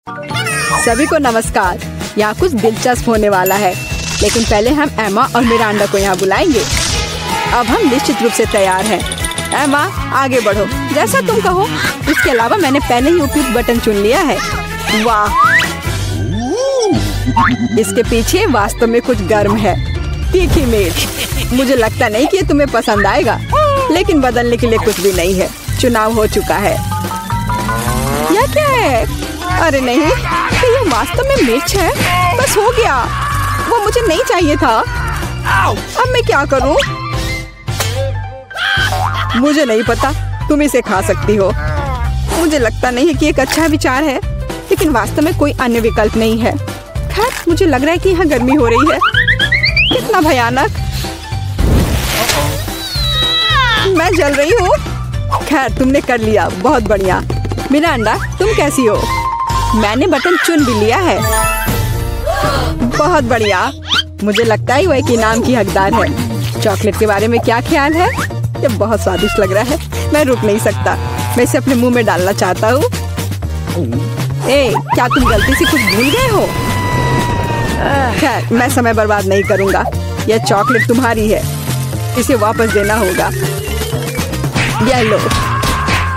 सभी को नमस्कार। यहाँ कुछ दिलचस्प होने वाला है, लेकिन पहले हम एमा और मिरांडा को यहाँ बुलाएंगे। अब हम निश्चित रूप से तैयार हैं। एमा, आगे बढ़ो, जैसा तुम कहो। इसके अलावा मैंने पहले ही उपयुक्त बटन चुन लिया है। वाह, इसके पीछे वास्तव में कुछ गर्म है। तीखी मिर्च। मुझे लगता नहीं कि ये तुम्हें पसंद आएगा, लेकिन बदलने के लिए कुछ भी नहीं है। चुनाव हो चुका है। यह क्या है? अरे नहीं, तो ये वास्तव में मिर्च है। बस हो गया, वो मुझे नहीं चाहिए था। अब मैं क्या करूं? मुझे नहीं पता, तुम इसे खा सकती हो। मुझे लगता नहीं है कि एक अच्छा विचार है, लेकिन वास्तव में कोई अन्य विकल्प नहीं है। खैर, मुझे लग रहा है कि यहाँ गर्मी हो रही है। कितना भयानक। मैं जल रही हूँ। खैर, तुमने कर लिया, बहुत बढ़िया। मिरांडा, तुम कैसी हो? मैंने बटन चुन भी लिया है। बहुत बढ़िया। मुझे लगता है वह एक इनाम की हकदार है। चॉकलेट के बारे में क्या ख्याल है? ये बहुत स्वादिष्ट लग रहा है। मैं रुक नहीं सकता। मैं इसे अपने मुंह में डालना चाहता हूँ। क्या तुम गलती से कुछ भूल गए हो? खैर, मैं समय बर्बाद नहीं करूँगा। यह चॉकलेट तुम्हारी है, इसे वापस देना होगा। यह लो।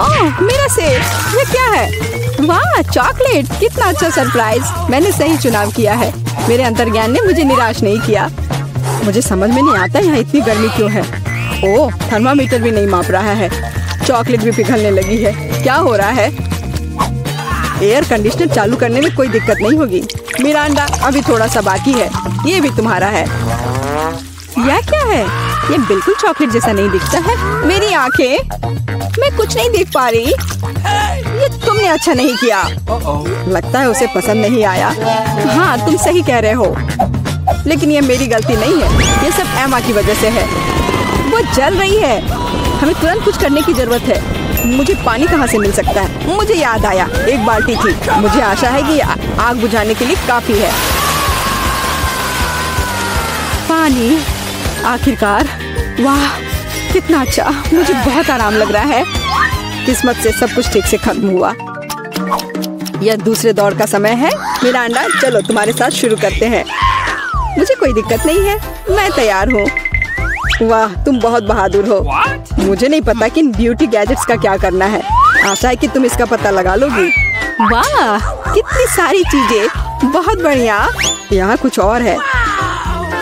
ओह, मेरा सेब। ये क्या है? वाह, चॉकलेट। कितना अच्छा सरप्राइज। मैंने सही चुनाव किया है। मेरे अंतर्ज्ञान ने मुझे निराश नहीं किया। मुझे समझ में नहीं आता यहाँ इतनी गर्मी क्यों है। ओह, थर्मामीटर भी नहीं माप रहा है। चॉकलेट भी पिघलने लगी है। क्या हो रहा है? एयर कंडीशनर चालू करने में कोई दिक्कत नहीं होगी। मिरांडा, अभी थोड़ा सा बाकी है। ये भी तुम्हारा है। यह क्या है? ये बिल्कुल चॉकलेट जैसा नहीं दिखता है। मेरी आंखें, मैं कुछ नहीं देख पा रही। ये तुमने अच्छा नहीं किया। लगता है उसे पसंद नहीं आया। हाँ, तुम सही कह रहे हो, लेकिन ये मेरी गलती नहीं है। ये सब एमा की वजह से है। वो जल रही है। हमें तुरंत कुछ करने की जरूरत है। मुझे पानी कहाँ से मिल सकता है? मुझे याद आया, एक बाल्टी थी। मुझे आशा है कि आग बुझाने के लिए काफी है। पानी, आखिरकार। वाह, कितना अच्छा। मुझे बहुत आराम लग रहा है। किस्मत से सब कुछ ठीक से खत्म हुआ। यह दूसरे दौर का समय है। मिरांडा, चलो तुम्हारे साथ शुरू करते हैं। मुझे कोई दिक्कत नहीं है, मैं तैयार हूँ। वाह, तुम बहुत बहादुर हो। मुझे नहीं पता कि इन ब्यूटी गैजेट्स का क्या करना है। आशा है कि तुम इसका पता लगा लोगी। वाह, कितनी सारी चीजें। बहुत बढ़िया। यहाँ कुछ और है।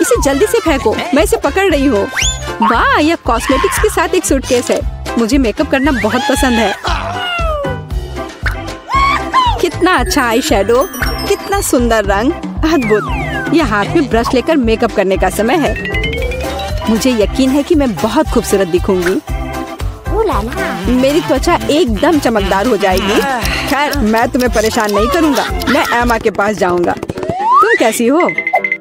इसे जल्दी से फेंको, मैं इसे पकड़ रही हूँ। वाह, यह कॉस्मेटिक्स के साथ एक सूटकेस है। मुझे मेकअप करना बहुत पसंद है। कितना अच्छा आई शैडो, कितना सुंदर रंग, अद्भुत। यह हाथ में ब्रश लेकर मेकअप करने का समय है। मुझे यकीन है कि मैं बहुत खूबसूरत दिखूंगी। मेरी त्वचा एकदम चमकदार हो जाएगी। खैर, मैं तुम्हें परेशान नहीं करूंगा। मैं एमा के पास जाऊंगा। तुम कैसी हो?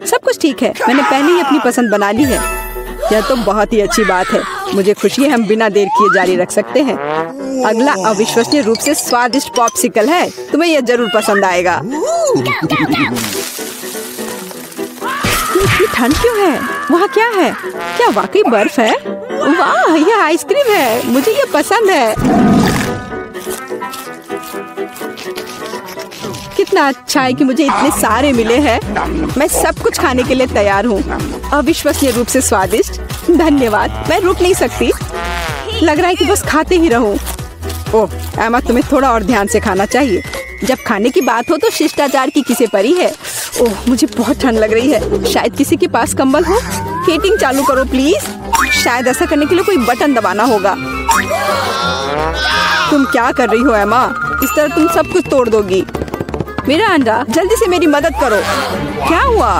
सब कुछ ठीक है। मैंने पहले ही अपनी पसंद बना ली है। यह तो बहुत ही अच्छी बात है। मुझे खुशी है, हम बिना देर किए जारी रख सकते हैं। अगला अविश्वसनीय रूप से स्वादिष्ट पॉप्सिकल है। तुम्हें यह जरूर पसंद आएगा। इतनी ठंड क्यों है? वहाँ क्या है? क्या वाकई बर्फ है? वाह, यह आइसक्रीम है। मुझे यह पसंद है। कितना अच्छा है कि मुझे इतने सारे मिले हैं। मैं सब कुछ खाने के लिए तैयार हूँ। अविश्वसनीय रूप से स्वादिष्ट। धन्यवाद, मैं रुक नहीं सकती। लग रहा है कि बस खाते ही रहूं। ओह एमा, तुम्हें थोड़ा और ध्यान से खाना चाहिए। जब खाने की बात हो तो शिष्टाचार की किसे परी है। ओह, मुझे बहुत ठंड लग रही है। शायद किसी के पास कंबल हो। हीटिंग चालू करो प्लीज। शायद ऐसा करने के लिए कोई बटन दबाना होगा। तुम क्या कर रही हो एमा? इस तरह तुम सब कुछ तोड़ दोगी। मिरांडा, जल्दी से मेरी मदद करो। क्या हुआ?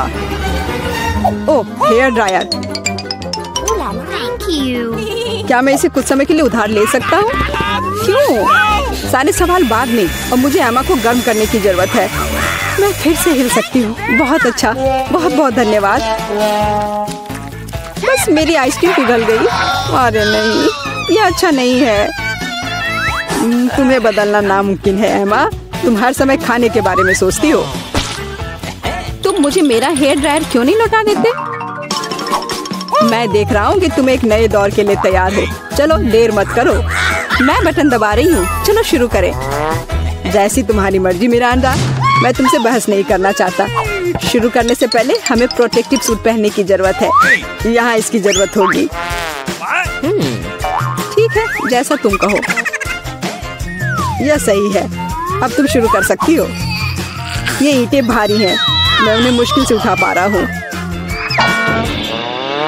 ओह, हेयर ड्रायर। क्या मैं इसे कुछ समय के लिए उधार ले सकता हूँ? क्यों? सारे सवाल बाद में। और मुझे एमा को गर्म करने की जरूरत है। मैं फिर से हिल सकती हूँ। बहुत अच्छा, बहुत बहुत धन्यवाद। बस मेरी आइसक्रीम पिघल गई। अरे नहीं, यह अच्छा नहीं है। तुम्हें बदलना नामुमकिन है एमा। तुम हर समय खाने के बारे में सोचती हो। तुम मुझे मेरा हेयर ड्रायर क्यों नहीं लौटा देते? मैं देख रहा हूँ कि तुम एक नए दौर के लिए तैयार हो। चलो देर मत करो। मैं बटन दबा रही हूँ। चलो शुरू करें। जैसी तुम्हारी मर्जी मिरांडा। मैं तुमसे बहस नहीं करना चाहता। शुरू करने से पहले हमें प्रोटेक्टिव सूट पहनने की जरूरत है। यहाँ इसकी जरूरत होगी। ठीक है, जैसा तुम कहो। यह सही है। अब तुम शुरू कर सकती हो। ये ईंटें भारी हैं, मैं उन्हें मुश्किल से उठा पा रहा हूँ।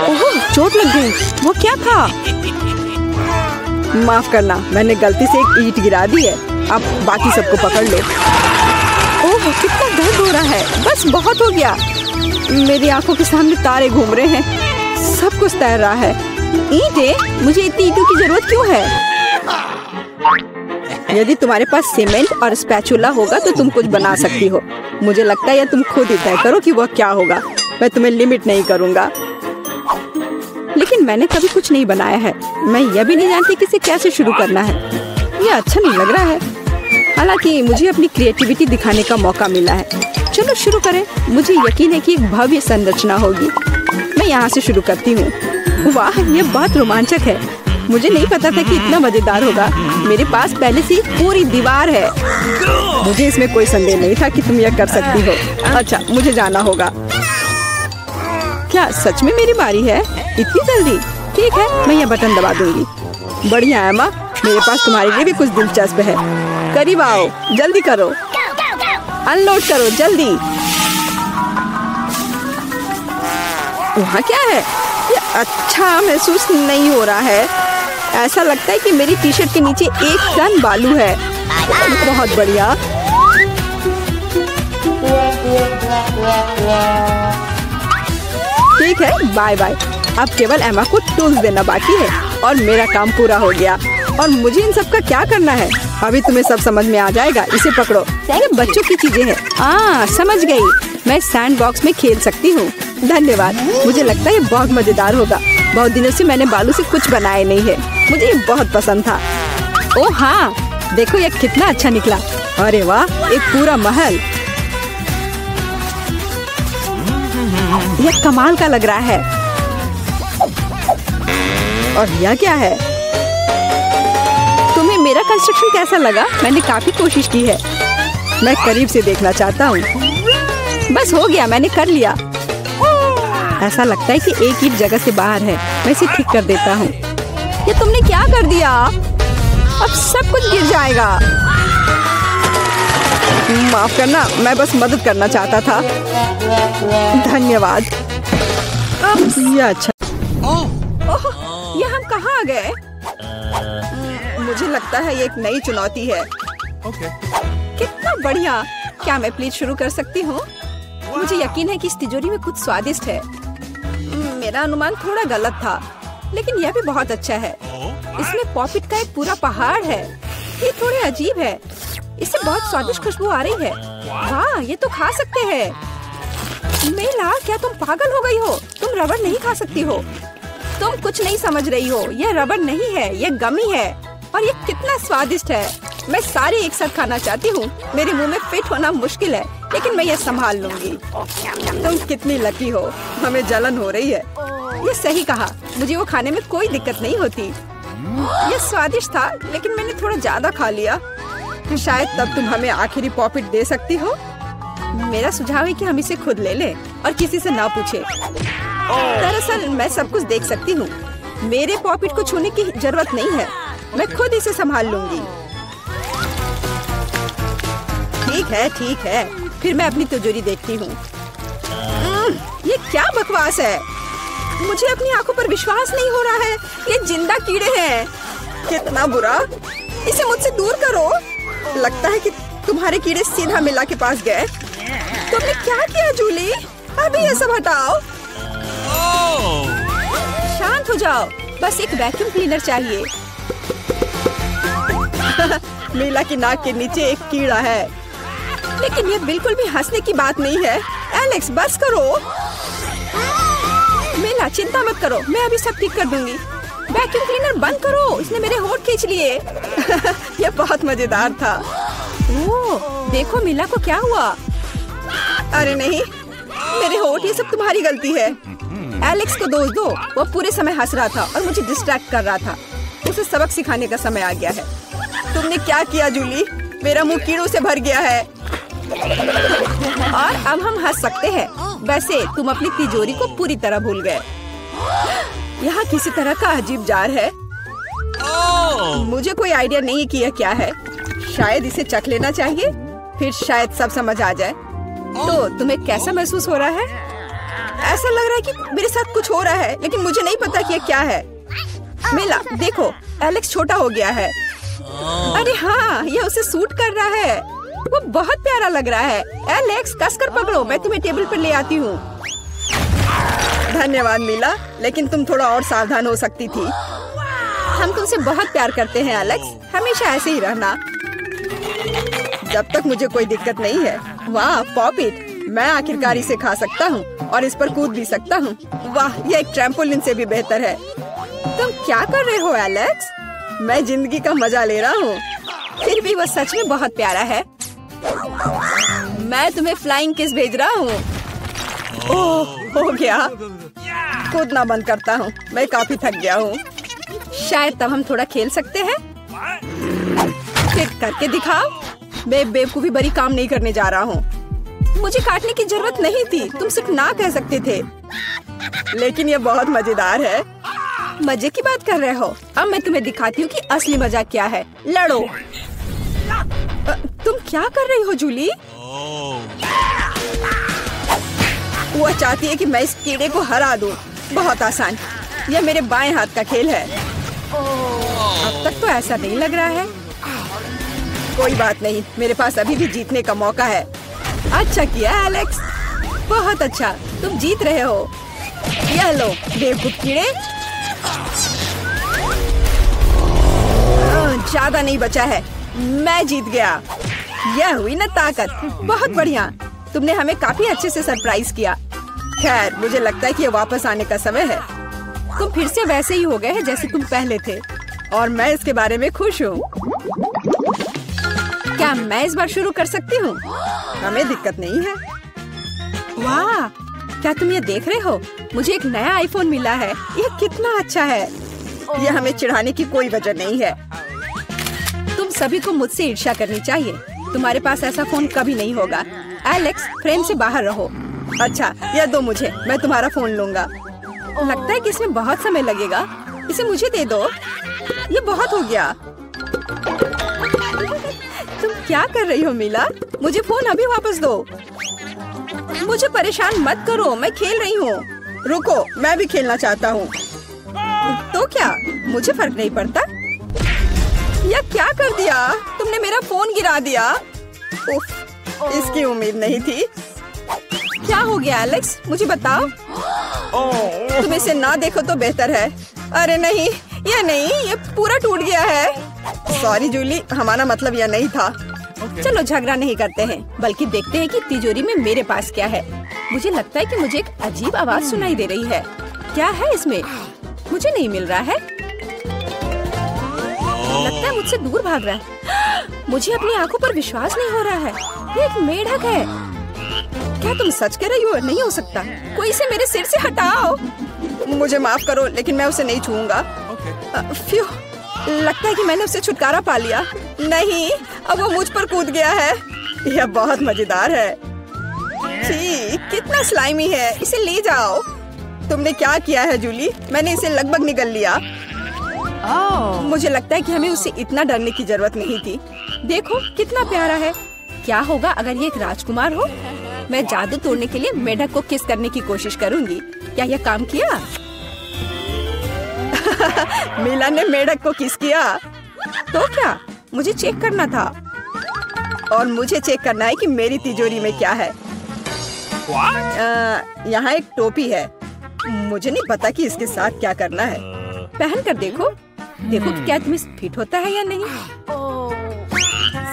ओह, चोट लग गई। वो क्या था? माफ करना, मैंने गलती से एक ईंट गिरा दी है। अब बाकी सबको पकड़ लो। ओह, कितना दर्द हो रहा है। बस बहुत हो गया। मेरी आंखों के सामने तारे घूम रहे हैं। सब कुछ तैर रहा है। ईंटें? मुझे इतनी ईंटों की जरूरत क्यों है? यदि तुम्हारे पास सीमेंट और स्पैचुला होगा तो तुम कुछ बना सकती हो। मुझे लगता है या तुम खुद ही तय करो कि वह क्या होगा। मैं तुम्हें लिमिट नहीं करूँगा। लेकिन मैंने कभी कुछ नहीं बनाया है। मैं यह भी नहीं जानती कि इसे कैसे शुरू करना है। यह अच्छा नहीं लग रहा है। हालांकि मुझे अपनी क्रिएटिविटी दिखाने का मौका मिला है। चलो शुरू करें। मुझे यकीन है कि एक भव्य संरचना होगी। मैं यहाँ से शुरू करती हूँ। वाह, यह बहुत रोमांचक है। मुझे नहीं पता था कि इतना मजेदार होगा। मेरे पास पहले से पूरी दीवार है। मुझे इसमें कोई संदेह नहीं था कि तुम यह कर सकती हो। अच्छा, मुझे जाना होगा। क्या सच में मेरी बारी है? इतनी जल्दी? ठीक है, मैं यह बटन दबा दूंगी। बढ़िया एमा, मेरे पास तुम्हारे लिए भी कुछ दिलचस्प है। करीब आओ, जल्दी करो। अनलोड करो, जल्दी। वहाँ क्या है? ये अच्छा महसूस नहीं हो रहा है। ऐसा लगता है कि मेरी टी शर्ट के नीचे 1 टन बालू है। बहुत बढ़िया। ठीक है, बाय बाय। अब केवल एमा को टूल्स देना बाकी है और मेरा काम पूरा हो गया। और मुझे इन सब का क्या करना है? अभी तुम्हें सब समझ में आ जाएगा। इसे पकड़ो। ये बच्चों की चीजें हैं। समझ गई। मैं सैंड बॉक्स में खेल सकती हूँ। धन्यवाद। मुझे लगता है ये बहुत मजेदार होगा। बहुत दिनों से मैंने बालू से कुछ बनाया नहीं है। मुझे ये बहुत पसंद था। ओह हाँ, देखो ये कितना अच्छा निकला। अरे वाह, एक पूरा महल। यह कमाल का लग रहा है। और यह क्या है? तुम्हें मेरा कंस्ट्रक्शन कैसा लगा? मैंने काफी कोशिश की है। मैं करीब से देखना चाहता हूँ। बस हो गया, मैंने कर लिया। ऐसा लगता है कि एक ईंट जगह से बाहर है। मैं इसे ठीक कर देता हूँ। ये तुमने क्या कर दिया? अब सब कुछ गिर जाएगा। माफ करना, मैं बस मदद करना चाहता था। धन्यवाद। ये अच्छा। ओह, ये हम कहाँ आ गए? मुझे लगता है ये एक नई चुनौती है। कितना बढ़िया। क्या मैं प्लीज शुरू कर सकती हूँ? मुझे यकीन है कि इस तिजोरी में कुछ स्वादिष्ट है। मेरा अनुमान थोड़ा गलत था, लेकिन यह भी बहुत अच्छा है। इसमें पॉपिट का एक पूरा पहाड़ है। ये थोड़े अजीब है। इससे बहुत स्वादिष्ट खुशबू आ रही है। वाह, ये तो खा सकते हैं। मेला, क्या तुम पागल हो गई हो? तुम रबर नहीं खा सकती हो। तुम कुछ नहीं समझ रही हो। यह रबर नहीं है, यह गमी है। और ये कितना स्वादिष्ट है। मैं सारे एक साथ खाना चाहती हूँ। मेरे मुंह में फिट होना मुश्किल है, लेकिन मैं ये संभाल लूंगी। तुम कितनी लकी हो। हमें जलन हो रही है। ये सही कहा। मुझे वो खाने में कोई दिक्कत नहीं होती। ये स्वादिष्ट था, लेकिन मैंने थोड़ा ज्यादा खा लिया। शायद तब तुम हमें आखिरी पॉपिट दे सकती हो। मेरा सुझाव है कि हम इसे खुद ले लें और किसी से ना पूछे। दरअसल मैं सब कुछ देख सकती हूँ। मेरे पॉपिट को छूने की जरूरत नहीं है। मैं खुद इसे संभाल लूंगी। ठीक है। फिर मैं अपनी तिजोरी देखती हूँ। ये क्या बकवास है? मुझे अपनी आंखों पर विश्वास नहीं हो रहा है। ये जिंदा कीड़े हैं। कितना बुरा। इसे मुझसे दूर करो। लगता है कि तुम्हारे कीड़े सीधा मिला के पास गए। तुमने क्या किया जूली? अभी ये सब हटाओ। शांत हो जाओ। बस एक वैक्यूम क्लीनर चाहिए। मीला की नाक के नीचे एक कीड़ा है। लेकिन ये बिल्कुल भी हंसने की बात नहीं है। एलेक्स, बस करो। मीला, चिंता मत करो, मैं अभी सब ठीक कर दूंगी। वैक्यूम क्लीनर बंद करो, इसने मेरे होंठ खींच लिए। यह बहुत मजेदार था। ओह, देखो मीला को क्या हुआ। अरे नहीं, मेरे होंठ, ये सब तुम्हारी गलती है। एलेक्स को दोष दो। वो पूरे समय हंस रहा था और मुझे डिस्ट्रैक्ट कर रहा था। उसे सबक सिखाने का समय आ गया है। तुमने क्या किया जूली? मेरा मुंह कीड़ों से भर गया है। और अब हम हंस सकते हैं। वैसे तुम अपनी तिजोरी को पूरी तरह भूल गए। यहाँ किसी तरह का अजीब जार है। मुझे कोई आइडिया नहीं कि यह क्या है। शायद इसे चख लेना चाहिए, फिर शायद सब समझ आ जाए। तो तुम्हें कैसा महसूस हो रहा है? ऐसा लग रहा है कि मेरे साथ कुछ हो रहा है, लेकिन मुझे नहीं पता कि यह क्या है। मिला, देखो, एलेक्स छोटा हो गया है। अरे हाँ, यह उसे सूट कर रहा है। वो बहुत प्यारा लग रहा है। एलेक्स, कसकर पकड़ो, मैं तुम्हें टेबल पर ले आती हूँ। धन्यवाद मिला, लेकिन तुम थोड़ा और सावधान हो सकती थी। हम तुमसे बहुत प्यार करते हैं एलेक्स, हमेशा ऐसे ही रहना। जब तक मुझे कोई दिक्कत नहीं है। वाह, पॉप इट, मैं आखिरकार इसे खा सकता हूँ और इस पर कूद भी सकता हूँ। वाह, यह एक ट्रैम्पोलिन से भी बेहतर है। तुम क्या कर रहे हो एलेक्स? मैं जिंदगी का मजा ले रहा हूँ। फिर भी वह सच में बहुत प्यारा है। मैं तुम्हें फ्लाइंग किस भेज रहा हूँ। ओह, हो गया। कूदना बंद करता हूँ, मैं काफी थक गया हूँ। शायद तब हम थोड़ा खेल सकते हैं। फिर करके दिखाओ। मैं बेवकूफी भरी काम नहीं करने जा रहा हूँ। मुझे काटने की जरूरत नहीं थी, तुम सिर्फ ना कह सकते थे। लेकिन यह बहुत मजेदार है। मजे की बात कर रहे हो? अब मैं तुम्हें दिखाती हूँ कि असली मजा क्या है। लड़ो। तुम क्या कर रही हो जूली? वो चाहती है कि मैं इस कीड़े को हरा दूं। बहुत आसान। यह मेरे बाएं हाथ का खेल है। अब तक तो ऐसा नहीं लग रहा है। कोई बात नहीं, मेरे पास अभी भी जीतने का मौका है। अच्छा किया एलेक्स, बहुत अच्छा, तुम जीत रहे हो। यह लो बेवकूफ कीड़े। ज्यादा नहीं बचा है, मैं जीत गया। यह हुई ना ताकत। बहुत बढ़िया, तुमने हमें काफी अच्छे से सरप्राइज किया। खैर, मुझे लगता है कि ये वापस आने का समय है। तुम फिर से वैसे ही हो गए हैं जैसे तुम पहले थे, और मैं इसके बारे में खुश हूँ। क्या मैं इस बार शुरू कर सकती हूँ? हमें दिक्कत नहीं है। वाह, क्या तुम ये देख रहे हो? मुझे एक नया आईफोन मिला है। यह कितना अच्छा है। यह हमें चिढ़ाने की कोई वजह नहीं है। तुम सभी को मुझसे ईर्ष्या करनी चाहिए। तुम्हारे पास ऐसा फोन कभी नहीं होगा। एलेक्स, फ्रेम से बाहर रहो। अच्छा, यह दो मुझे, मैं तुम्हारा फोन लूंगा। लगता है कि इसमें बहुत समय लगेगा। इसे मुझे दे दो। ये बहुत हो गया। तुम क्या कर रही हो मिला? मुझे फोन अभी वापस दो। मुझे परेशान मत करो, मैं खेल रही हूँ। रुको, मैं भी खेलना चाहता हूँ। तो क्या, मुझे फर्क नहीं पड़ता। यह क्या कर दिया? तुमने मेरा फोन गिरा दिया। उफ, इसकी उम्मीद नहीं थी। क्या हो गया एलेक्स, मुझे बताओ। तुम इसे ना देखो तो बेहतर है। अरे नहीं, ये पूरा टूट गया है। सॉरी जूली, हमारा मतलब यह नहीं था। चलो झगड़ा नहीं करते हैं, बल्कि देखते हैं कि तिजोरी में मेरे पास क्या है। मुझे लगता है कि मुझे एक अजीब आवाज सुनाई दे रही है। क्या है इसमें? मुझे नहीं मिल रहा है। लगता है मुझसे दूर भाग रहा है। मुझे अपनी आंखों पर विश्वास नहीं हो रहा है। ये एक मेढक है। क्या तुम सच कह रही हो? नहीं हो सकता। कोई इसे मेरे सिर से हटाओ। मुझे माफ करो, लेकिन मैं उसे नहीं छूऊंगा। फ्यू, लगता है कि मैंने उससे छुटकारा पा लिया। नहीं, अब वो मुझ पर कूद गया है। यह बहुत मजेदार है। छी, कितना स्लाइमी है। इसे ले जाओ। तुमने क्या किया है जूली? मैंने इसे लगभग निगल लिया। मुझे लगता है कि हमें उससे इतना डरने की जरूरत नहीं थी। देखो कितना प्यारा है। क्या होगा अगर ये एक राजकुमार हो? मैं जादू तोड़ने के लिए मेढक को किस करने की कोशिश करूंगी। क्या यह काम किया? मिला ने मेढक को किस किया। तो क्या, मुझे चेक करना था। और मुझे चेक करना है कि मेरी तिजोरी में क्या है। यहाँ एक टोपी है। मुझे नहीं पता कि इसके साथ क्या करना है। पहन कर देखो कि क्या तुम्हें फिट होता है या नहीं।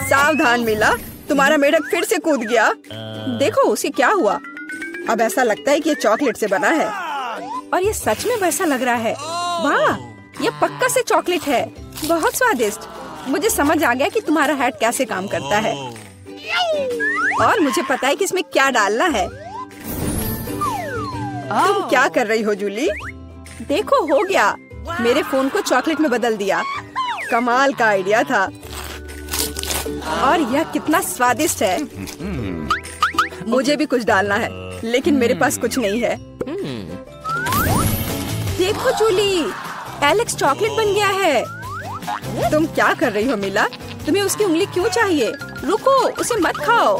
सावधान मिला, तुम्हारा मेढक फिर से कूद गया। देखो उसे क्या हुआ। अब ऐसा लगता है कि ये चॉकलेट से बना है, और ये सच में वैसा लग रहा है। वाह, ये पक्का से चॉकलेट है। बहुत स्वादिष्ट। मुझे समझ आ गया कि तुम्हारा हैट कैसे काम करता है, और मुझे पता है कि इसमें क्या डालना है। तुम क्या कर रही हो जूली? देखो, हो गया। मेरे फोन को चॉकलेट में बदल दिया। कमाल का आइडिया था। और यह कितना स्वादिष्ट है। मुझे भी कुछ डालना है, लेकिन मेरे पास कुछ नहीं है। देखो जूली, एलेक्स चॉकलेट बन गया है। तुम क्या कर रही हो मिला? तुम्हें उसकी उंगली क्यों चाहिए? रुको, उसे मत खाओ।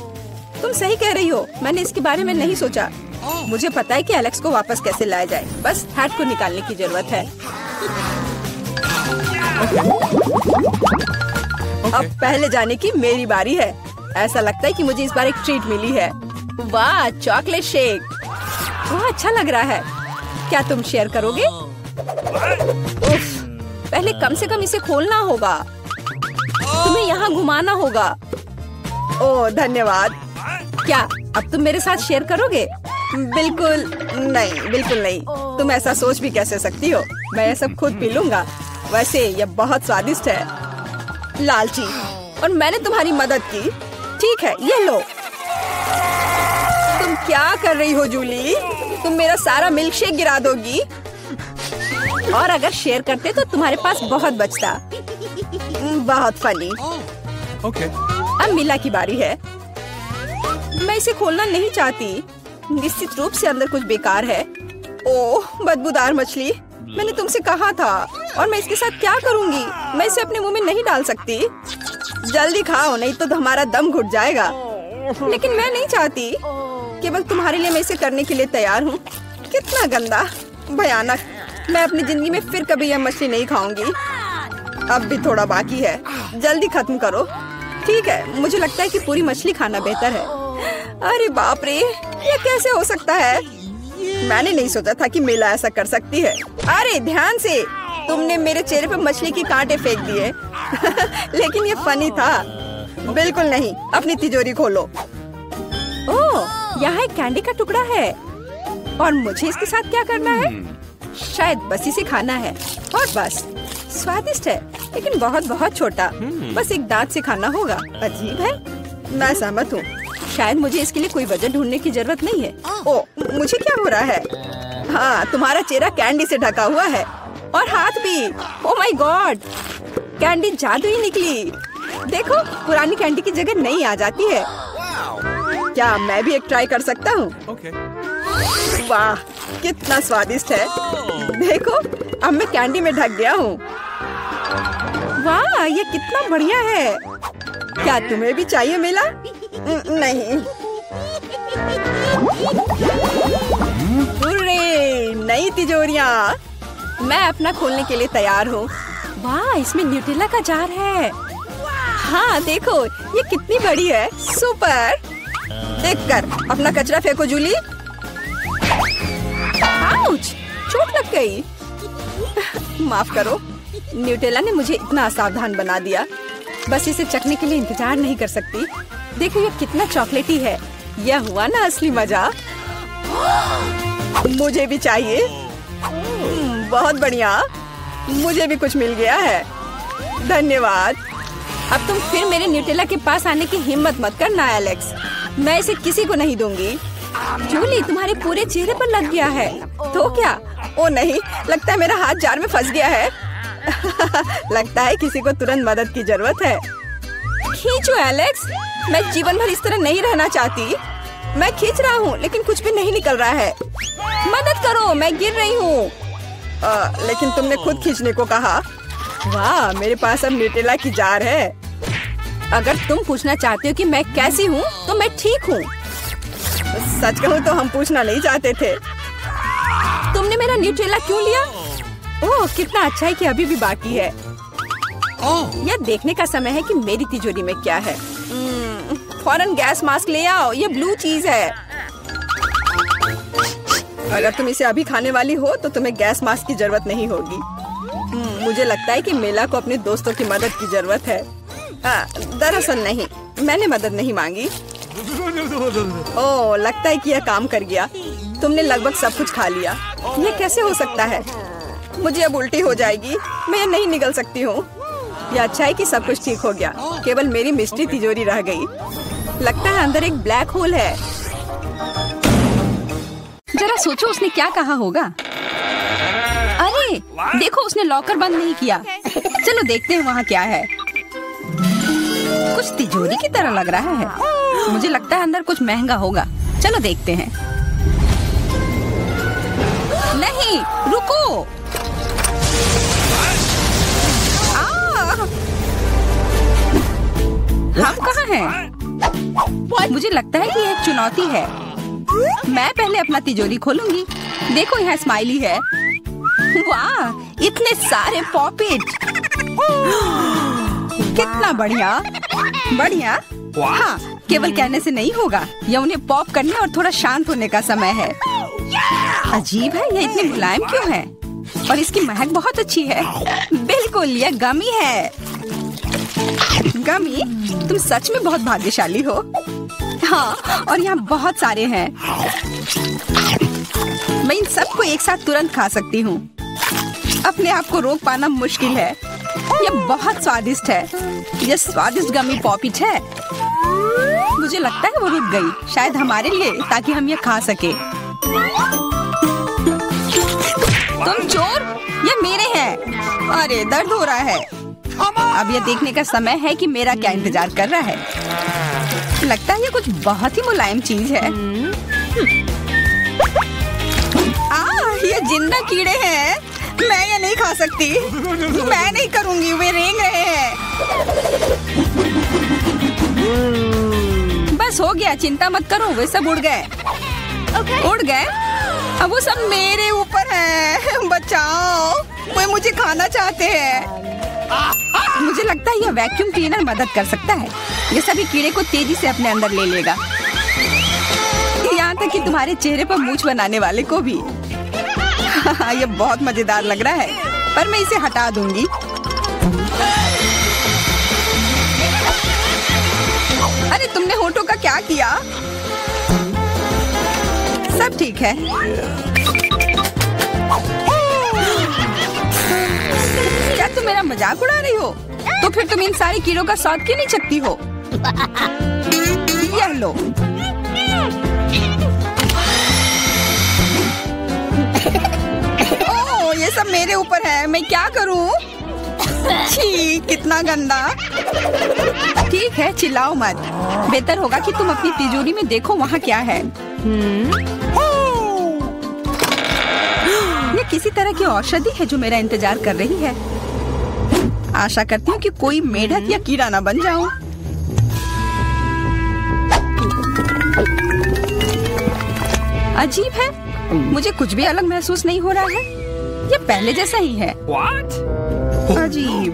तुम सही कह रही हो, मैंने इसके बारे में नहीं सोचा। मुझे पता है कि एलेक्स को वापस कैसे लाया जाए, बस हैट को निकालने की जरूरत है। अब पहले जाने की मेरी बारी है। ऐसा लगता है कि मुझे इस बार एक ट्रीट मिली है। वाह, चॉकलेट शेक, वह अच्छा लग रहा है। क्या तुम शेयर करोगे? उफ, पहले कम से कम इसे खोलना होगा। तुम्हें यहाँ घुमाना होगा। ओह धन्यवाद। क्या अब तुम मेरे साथ शेयर करोगे? बिल्कुल नहीं, बिल्कुल नहीं। तुम ऐसा सोच भी कैसे सकती हो? मैं ये सब खुद पी लूंगा। वैसे यह बहुत स्वादिष्ट है। लालची, और मैंने तुम्हारी मदद की। ठीक है, ये लो। तुम क्या कर रही हो जूली? तुम मेरा सारा मिल्क शेक गिरा दोगी। और अगर शेयर करते तो तुम्हारे पास बहुत बचता। बहुत फनी। अब मिला की बारी है। मैं इसे खोलना नहीं चाहती। निश्चित रूप से अंदर कुछ बेकार है। ओह, बदबूदार मछली। मैंने तुमसे कहा था। और मैं इसके साथ क्या करूंगी? मैं इसे अपने मुंह में नहीं डाल सकती। जल्दी खाओ, नहीं तो हमारा दम घुट जाएगा। लेकिन मैं नहीं चाहती। केवल तुम्हारे लिए मैं इसे करने के लिए तैयार हूँ। कितना गंदा, भयानक। मैं अपनी जिंदगी में फिर कभी यह मछली नहीं खाऊंगी। अब भी थोड़ा बाकी है, जल्दी खत्म करो। ठीक है, मुझे लगता है कि पूरी मछली खाना बेहतर है। अरे बाप रे, ये कैसे हो सकता है? मैंने नहीं सोचा था कि मेला ऐसा कर सकती है। अरे ध्यान से, तुमने मेरे चेहरे पे मछली के कांटे फेंक दिए। लेकिन ये फनी था। बिल्कुल नहीं, अपनी तिजोरी खोलो। ओह, यहाँ एक कैंडी का टुकड़ा है। और मुझे इसके साथ क्या करना है? शायद बस इसे खाना है। और बस, स्वादिष्ट है, लेकिन बहुत बहुत छोटा। बस एक दांत से खाना होगा। अजीब है। मैं सहमत हूँ। शायद मुझे इसके लिए कोई वजह ढूंढने की जरूरत नहीं है। ओह, मुझे क्या हो रहा है? हाँ, तुम्हारा चेहरा कैंडी से ढका हुआ है। और हाथ भी। ओह माय गॉड, कैंडी जादुई निकली। देखो, पुरानी कैंडी की जगह नई आ जाती है। क्या मैं भी एक ट्राई कर सकता हूँ? वाह, कितना स्वादिष्ट है। देखो, अब मैं कैंडी में ढक गया हूँ। वाह, ये कितना बढ़िया है। क्या तुम्हें भी चाहिए मिला? नहीं। हुर्रे, नई तिजोरियाँ। मैं अपना खोलने के लिए तैयार हूँ। वाह, इसमें न्यूटेला का जार है। हाँ देखो, ये कितनी बड़ी है। सुपर। देखकर अपना कचरा फेंको जूली। आउच, चोट लग गई। माफ करो, न्यूटेला ने मुझे इतना असावधान बना दिया। बस इसे चखने के लिए इंतजार नहीं कर सकती। देखो, ये कितना चॉकलेटी है। यह हुआ ना असली मजा। मुझे भी चाहिए। बहुत बढ़िया, मुझे भी कुछ मिल गया है। धन्यवाद। अब तुम फिर मेरे न्यूटेला के पास आने की हिम्मत मत करना एलेक्स। मैं इसे किसी को नहीं दूंगी। जूली, तुम्हारे पूरे चेहरे पर लग गया है। तो क्या? ओ नहीं, लगता है मेरा हाथ जार में फंस गया है। लगता है किसी को तुरंत मदद की जरूरत है। खींचो एलेक्स, मैं जीवन भर इस तरह नहीं रहना चाहती। मैं खींच रहा हूँ, लेकिन कुछ भी नहीं निकल रहा है। मदद करो, मैं गिर रही हूँ। लेकिन तुमने खुद खींचने को कहा। वाह, मेरे पास अब न्यूटेला की जार है। अगर तुम पूछना चाहते हो कि मैं कैसी हूँ, तो मैं ठीक हूँ। सच कहूँ तो हम पूछना नहीं चाहते थे। तुमने मेरा न्यूटेला क्यों लिया? ओह, कितना अच्छा है कि अभी भी बाकी है। यह देखने का समय है कि मेरी तिजोरी में क्या है। फौरन गैस मास्क ले आओ, ये ब्लू चीज है। अगर तुम इसे अभी खाने वाली हो तो तुम्हें गैस मास्क की जरूरत नहीं होगी। मुझे लगता है कि मेला को अपने दोस्तों की मदद की जरूरत है। दरअसल नहीं, मैंने मदद नहीं मांगी। ओह, लगता है कि यह काम कर गया। तुमने लगभग सब कुछ खा लिया। यह कैसे हो सकता है? मुझे अब उल्टी हो जाएगी। मैं ये नहीं निकल सकती हूँ। यह अच्छा है कि सब कुछ ठीक हो गया। केवल मेरी मिस्ट्री तिजोरी रह गई। लगता है अंदर एक ब्लैक होल है। जरा सोचो उसने क्या कहा होगा। अरे देखो, उसने लॉकर बंद नहीं किया। चलो देखते हैं वहाँ क्या है। कुछ तिजोरी की तरह लग रहा है। मुझे लगता है अंदर कुछ महंगा होगा। चलो देखते हैं। नहीं, रुको। हम कहाँ हैं? मुझे लगता है कि यह एक चुनौती है। मैं पहले अपना तिजोरी खोलूंगी। देखो यहाँ स्माइली है। वाह, इतने सारे पॉपिट। कितना बढ़िया। बढ़िया। हाँ, केवल कहने से नहीं होगा। यह उन्हें पॉप करने और थोड़ा शांत होने का समय है। अजीब है, यह इतने मुलायम क्यों है? और इसकी महक बहुत अच्छी है। बिल्कुल, यह गमी है। गमी, तुम सच में बहुत भाग्यशाली हो। हाँ, और यहाँ बहुत सारे हैं। मैं इन सबको एक साथ तुरंत खा सकती हूँ। अपने आप को रोक पाना मुश्किल है। यह बहुत स्वादिष्ट है। यह स्वादिष्ट गमी पॉपिट है। मुझे लगता है वो रुक गई, शायद हमारे लिए, ताकि हम ये खा सके। तुम चोर, ये मेरे हैं। अरे, दर्द हो रहा है। अब यह देखने का समय है कि मेरा क्या इंतजार कर रहा है। लगता है ये कुछ बहुत ही मुलायम चीज है। ये जिंदा कीड़े हैं। मैं ये नहीं खा सकती। मैं नहीं करूंगी, वे रेंग रहे हैं। बस हो गया, चिंता मत करो, वे सब उड़ गए। उड़ गए? अब वो सब मेरे ऊपर है। बचाओ, वे मुझे खाना चाहते हैं। मुझे लगता है यह वैक्यूम क्लीनर मदद कर सकता है। ये सभी कीड़े को तेजी से अपने अंदर ले लेगा, यहाँ तक कि तुम्हारे चेहरे पर मूंछ बनाने वाले को भी। ये बहुत मजेदार लग रहा है, पर मैं इसे हटा दूंगी। अरे, तुमने होठों का क्या किया? सब ठीक है। क्या तुम मेरा मजाक उड़ा रही हो? तो फिर तुम इन सारे कीड़ों का स्वाद क्यों नहीं चखती हो? यह लो। ओह, ये सब मेरे ऊपर है। मैं क्या करूं? छी, कितना गंदा। ठीक है, चिल्लाओ मत। बेहतर होगा कि तुम अपनी तिजोरी में देखो वहाँ क्या है। ये किसी तरह की औषधि है जो मेरा इंतजार कर रही है। आशा करती हूँ कि कोई मेढक या कीड़ा ना बन जाऊं। अजीब है, मुझे कुछ भी अलग महसूस नहीं हो रहा है। ये पहले जैसा ही है। अजीब।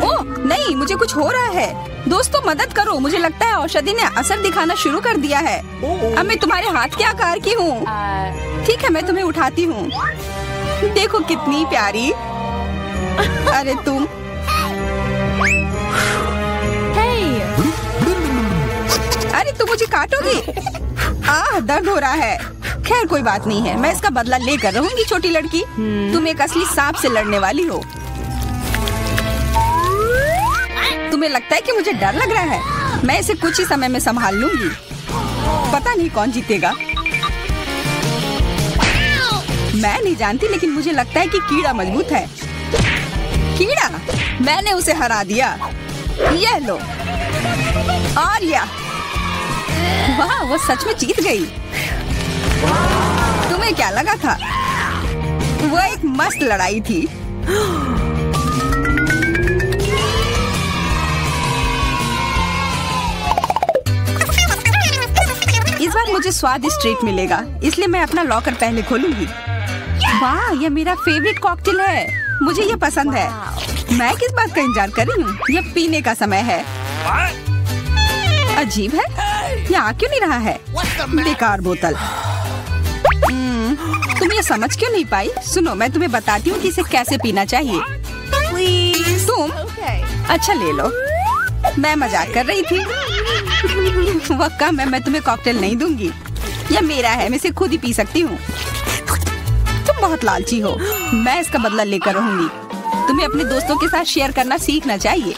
ओह नहीं, मुझे कुछ हो रहा है। दोस्तों, मदद करो। मुझे लगता है औषधि ने असर दिखाना शुरू कर दिया है। अब मैं तुम्हारे हाथ के आकार की हूँ। ठीक है, मैं तुम्हें उठाती हूँ। देखो कितनी प्यारी। अरे तुम। अरे तुम मुझे काटोगी? दर्द हो रहा है। खैर कोई बात नहीं है, मैं इसका बदला लेकर रहूंगी। छोटी लड़की, तुम एक असली सांप से लड़ने वाली हो। तुम्हें लगता है कि मुझे डर लग रहा है? मैं इसे कुछ ही समय में संभाल लूंगी। पता नहीं कौन जीतेगा। मैं नहीं जानती, लेकिन मुझे लगता है कि कीड़ा मजबूत है। कीड़ा, मैंने उसे हरा दिया। यह लो। और वाह, वो सच में जीत गई। तुम्हें क्या लगा था? वो एक मस्त लड़ाई थी। इस बार मुझे स्वादिष्ट ट्रीट मिलेगा, इसलिए मैं अपना लॉकर पहले खोलूंगी। वाह, यह मेरा फेवरेट कॉकटेल है। मुझे यह पसंद है। मैं किस बात का इंतजार कर रही हूँ? यह पीने का समय है। अजीब है, यह आ क्यों नहीं रहा है? बेकार बोतल। तुम ये समझ क्यों नहीं पाई? सुनो, मैं तुम्हें बताती हूँ कि इसे कैसे पीना चाहिए। तुम अच्छा ले लो। मैं मजाक कर रही थी। वह कम है, मैं तुम्हें कॉकटेल नहीं दूंगी। यह मेरा है, मैं इसे खुद ही पी सकती हूँ। तुम बहुत लालची हो। मैं इसका बदला लेकर रहूंगी। तुम्हें अपने दोस्तों के साथ शेयर करना सीखना चाहिए।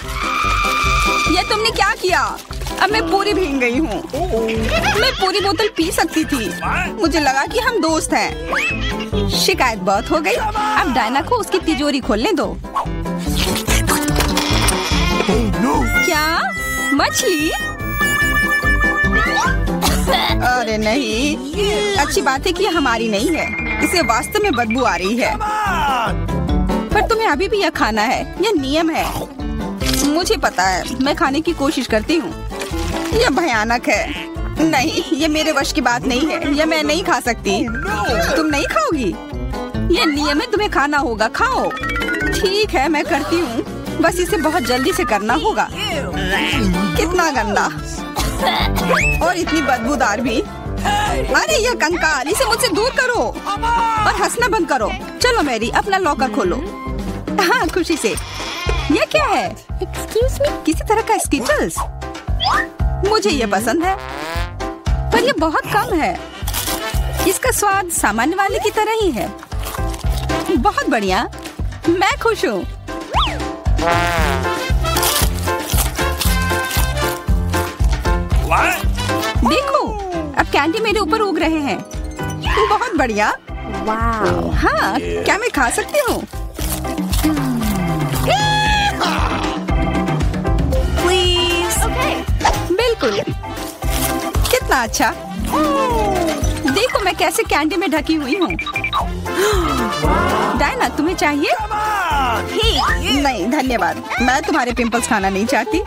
यह तुमने क्या किया? अब मैं पूरी भीग गई हूँ। मैं पूरी बोतल पी सकती थी। मुझे लगा कि हम दोस्त हैं। शिकायत बहुत हो गई। अब डायना को उसकी तिजोरी खोलने दो। क्या? मछली? अरे नहीं, अच्छी बात है कि ये हमारी नहीं है। इसे वास्तव में बदबू आ रही है। पर तुम्हें अभी भी यह खाना है, यह नियम है। मुझे पता है, मैं खाने की कोशिश करती हूँ। यह भयानक है। नहीं, ये मेरे वश की बात नहीं है। यह मैं नहीं खा सकती। तुम नहीं खाओगी? यह नियम है, तुम्हें खाना होगा। खाओ। ठीक है, मैं करती हूँ। बस इसे बहुत जल्दी से करना होगा। कितना गंदा और इतनी बदबूदार भी। अरे यह कंकाल, इसे मुझसे दूर करो और हंसना बंद करो। चलो मैरी, अपना लॉकर खोलो। हाँ, खुशी से। यह क्या है? एक्सक्यूज मी, किसी तरह का स्किटल्स। मुझे यह पसंद है, पर यह बहुत कम है। इसका स्वाद सामान्य वाले की तरह ही है। बहुत बढ़िया, मैं खुश हूँ। देखो, अब कैंडी मेरे ऊपर उग रहे हैं। बहुत बढ़िया। वाह। हाँ, क्या मैं खा सकती हूँ? प्लीज। बिल्कुल। कितना अच्छा। देखो मैं कैसे कैंडी में ढकी हुई हूँ। डायना, तुम्हें चाहिए? नहीं धन्यवाद, मैं तुम्हारे पिंपल्स खाना नहीं चाहती।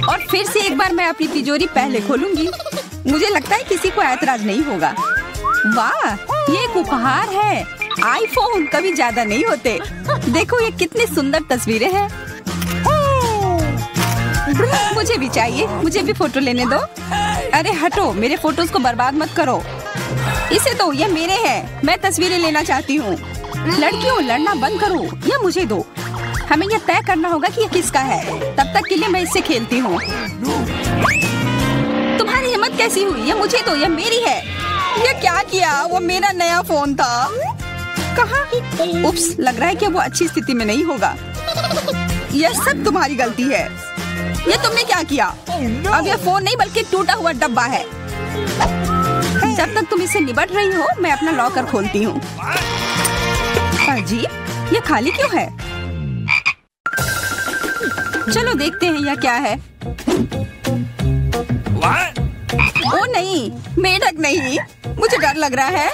और फिर से एक बार मैं अपनी तिजोरी पहले खोलूंगी। मुझे लगता है किसी को ऐतराज नहीं होगा। वाह, ये एक उपहार है। आईफोन कभी ज्यादा नहीं होते। देखो ये कितनी सुंदर तस्वीरें हैं। मुझे भी चाहिए, मुझे भी फोटो लेने दो। अरे हटो, मेरे फोटोज को बर्बाद मत करो। इसे दो, ये मेरे हैं। मैं तस्वीरें लेना चाहती हूँ। लड़कियों, लड़ना बंद करो, ये मुझे दो। हमें यह तय करना होगा कि यह किसका है। तब तक के लिए मैं इससे खेलती हूँ। तुम्हारी हिम्मत कैसी हुई? ये मुझे दो, यह मेरी है। यह क्या किया? वो मेरा नया फोन था। कहाँ? उप्स, लग रहा है कि वो अच्छी स्थिति में नहीं होगा। यह सब तुम्हारी गलती है। ये तुमने क्या किया? अब यह फोन नहीं बल्कि टूटा हुआ डब्बा है। जब तक तुम इसे निबट रही हो, मैं अपना लॉकर खोलती हूँ। अजीब, ये खाली क्यों है? चलो देखते हैं यह क्या है। ओ नहीं, मेढक नहीं। मुझे डर लग रहा है।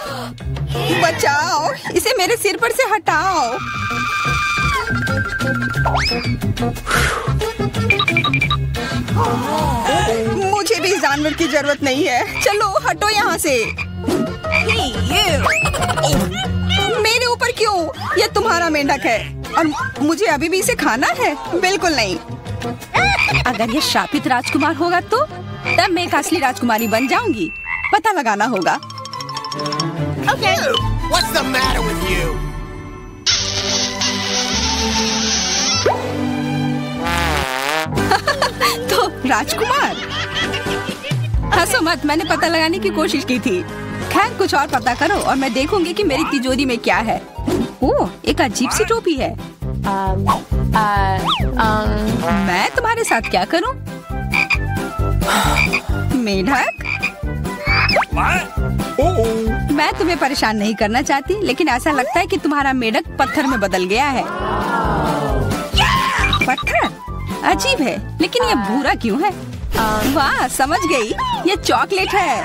बचाओ, इसे मेरे सिर पर से हटाओ। मुझे भी जानवर की जरूरत नहीं है। चलो हटो यहाँ से। मेरे ऊपर क्यों? यह तुम्हारा मेंढक है और मुझे अभी भी इसे खाना है? बिल्कुल नहीं। अगर ये शापित राजकुमार होगा तो तब मैं एक असली राजकुमारी बन जाऊंगी। पता लगाना होगा। Okay. What's the matter with you? तो राजकुमार, हंसो मत, मैंने पता लगाने की कोशिश की थी। खैर कुछ और पता करो और मैं देखूंगी कि मेरी तिजोरी में क्या है। ओह, एक अजीब सी टोपी है। मैं तुम्हारे साथ क्या करूं? मेढक, मैं तुम्हें परेशान नहीं करना चाहती, लेकिन ऐसा लगता है कि तुम्हारा मेढक पत्थर में बदल गया है। पत्थर? अजीब है, लेकिन ये भूरा क्यों है? वाह, समझ गई, ये चॉकलेट है।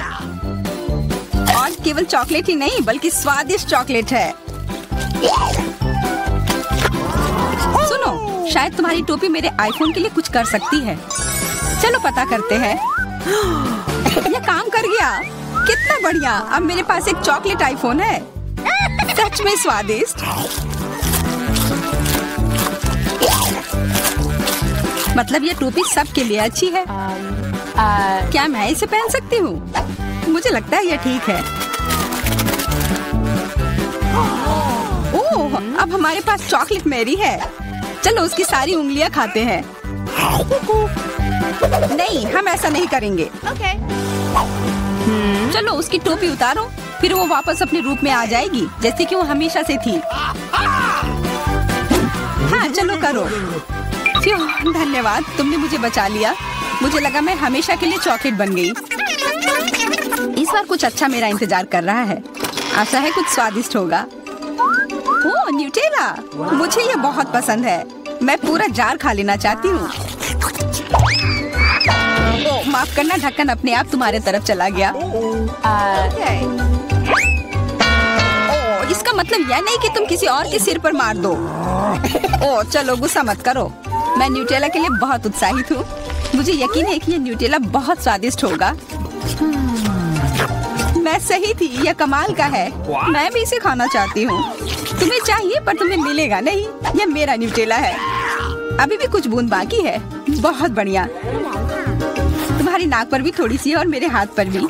और केवल चॉकलेट ही नहीं बल्कि स्वादिष्ट चॉकलेट है। सुनो, शायद तुम्हारी टोपी मेरे आईफोन के लिए कुछ कर सकती है। चलो पता करते हैं। ये काम कर गया। कितना बढ़िया, अब मेरे पास एक चॉकलेट आईफोन है। सच में स्वादिष्ट। मतलब ये टोपी सबके लिए अच्छी है। क्या मैं इसे पहन सकती हूँ? मुझे लगता है ये ठीक है। ओह, अब हमारे पास चॉकलेट मैरी है। चलो उसकी सारी उंगलियां खाते हैं। नहीं, हम ऐसा नहीं करेंगे। चलो उसकी टोपी उतारो, फिर वो वापस अपने रूप में आ जाएगी जैसे कि वो हमेशा से थी। हाँ चलो करो। धन्यवाद, तुमने मुझे बचा लिया। मुझे लगा मैं हमेशा के लिए चॉकलेट बन गई। इस बार कुछ अच्छा मेरा इंतजार कर रहा है। आशा है कुछ स्वादिष्ट होगा। ओह, न्यूटेला, मुझे ये बहुत पसंद है। मैं पूरा जार खा लेना चाहती हूँ। माफ करना, ढक्कन अपने आप तुम्हारे तरफ चला गया। इसका मतलब यह नहीं कि तुम किसी और के सिर पर मार दो। ओह चलो गुस्सा मत करो, मैं न्यूटेला के लिए बहुत उत्साहित हूँ। मुझे यकीन है कि यह न्यूटेला बहुत स्वादिष्ट होगा। मैं सही थी, यह कमाल का है। मैं भी इसे खाना चाहती हूँ। तुम्हें चाहिए पर तुम्हें मिलेगा नहीं। यह मेरा न्यूटेला है। अभी भी कुछ बूंद बाकी है। बहुत बढ़िया। तुम्हारी नाक पर भी थोड़ी सी है और मेरे हाथ पर भी।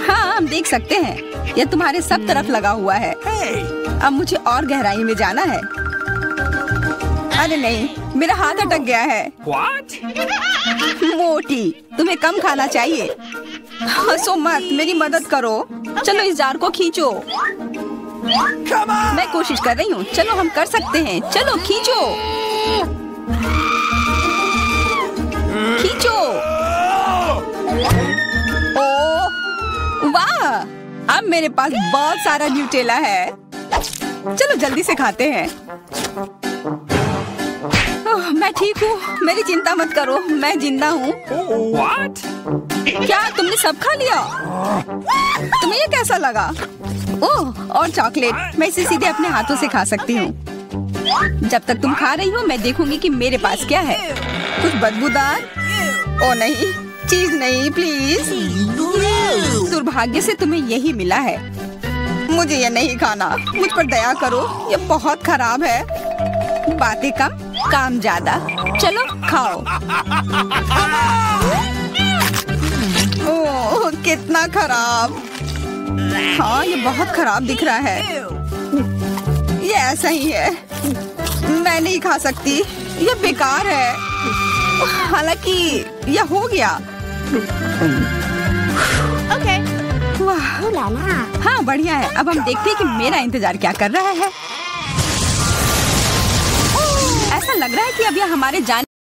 हाँ हम देख सकते हैं, यह तुम्हारे सब तरफ लगा हुआ है। अब मुझे और गहराई में जाना है। अरे नहीं, मेरा हाथ अटक गया है। मोटी, तुम्हें कम खाना चाहिए। हंसो मत, मेरी मदद करो। चलो इस जार को खींचो। मैं कोशिश कर रही हूँ। चलो हम कर सकते हैं। चलो खींचो खींचो। ओह वाह, अब मेरे पास बहुत सारा न्यूटेला है। चलो जल्दी से खाते हैं। मैं ठीक हूँ, मेरी चिंता मत करो, मैं जिंदा हूँ। क्या तुमने सब खा लिया? तुम्हें ये कैसा लगा? ओह और चॉकलेट, मैं इसे सीधे अपने हाथों से खा सकती हूँ। जब तक तुम खा रही हो मैं देखूंगी कि मेरे पास क्या है। कुछ बदबूदार? ओ नहीं, चीज नहीं प्लीज। दुर्भाग्य से तुम्हें यही मिला है। मुझे ये नहीं खाना, मुझ पर दया करो, ये बहुत खराब है। बातें कम काम ज्यादा। चलो खाओ। ओह कितना खराब। हाँ ये बहुत खराब दिख रहा है। ये ऐसा ही है, मैं नहीं खा सकती, ये बेकार है। हालांकि यह हो गया। Okay. वाह हाँ बढ़िया है। अब हम देखते हैं कि मेरा इंतजार क्या कर रहा है। ऐसा लग रहा है कि अब यह हमारे जाने